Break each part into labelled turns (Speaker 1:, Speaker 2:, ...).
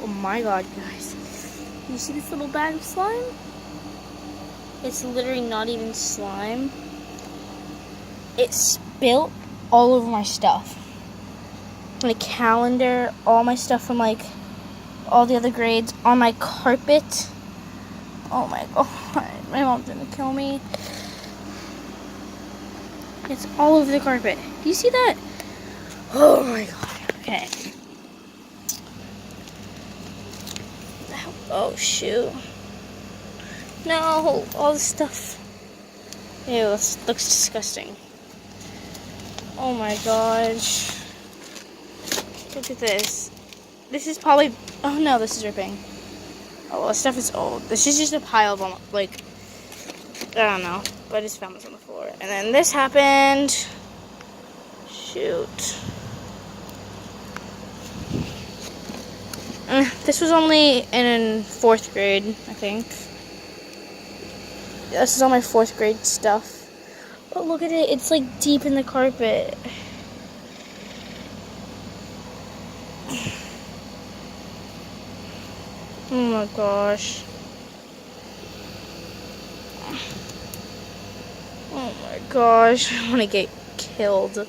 Speaker 1: Oh my god, guys. You see this little bag of slime? It's literally not even slime. It spilt all over my stuff. My calendar, all my stuff from like all the other grades, on my carpet. Oh my god, my mom's gonna kill me. It's all over the carpet. Do you see that? Oh my god, okay. Oh shoot. No, all this stuff. Ew, this looks disgusting. Oh my gosh. Look at this. This is probably, oh no, this is ripping. Oh, well, this stuff is old. This is just a pile of, like, I don't know. But I just found this on the floor. And then this happened. Shoot. This was only in 4th grade, I think. This is all my 4th grade stuff. But look at it. It's, like, deep in the carpet. Oh my gosh. Oh my gosh. I want to get killed.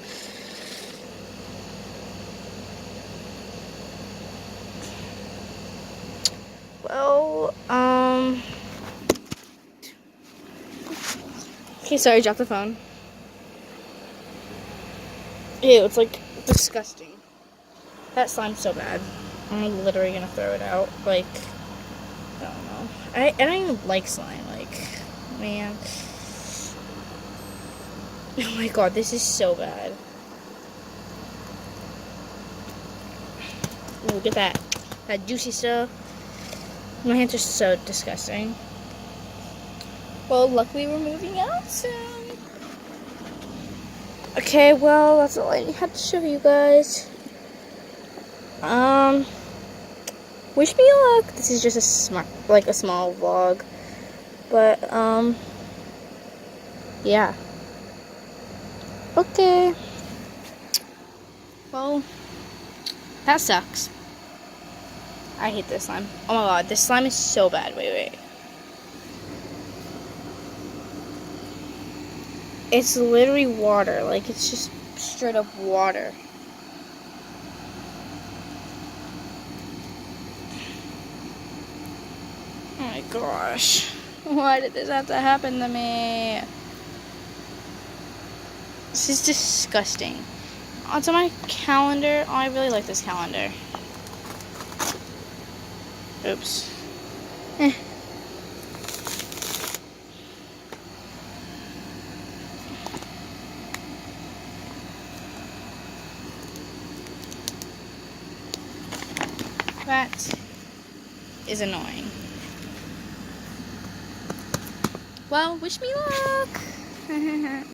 Speaker 1: Well, okay, sorry, dropped the phone. Ew, it's like disgusting. That slime's so bad. I'm literally gonna throw it out. Like, I don't know. I don't even like slime. Like, man. Oh my god, this is so bad. Ooh, look at that. That juicy stuff. My hands are so disgusting. Well, luckily we're moving out soon. Okay, well, that's all I had to show you guys. Wish me luck. This is just a small vlog. But, yeah. Okay. Well, that sucks. I hate this slime. Oh my god, this slime is so bad. Wait. It's literally water. Like, it's just straight up water. Oh my gosh. Why did this have to happen to me? This is disgusting. Onto my calendar. Oh, I really like this calendar. Oops. That is annoying. Well, wish me luck.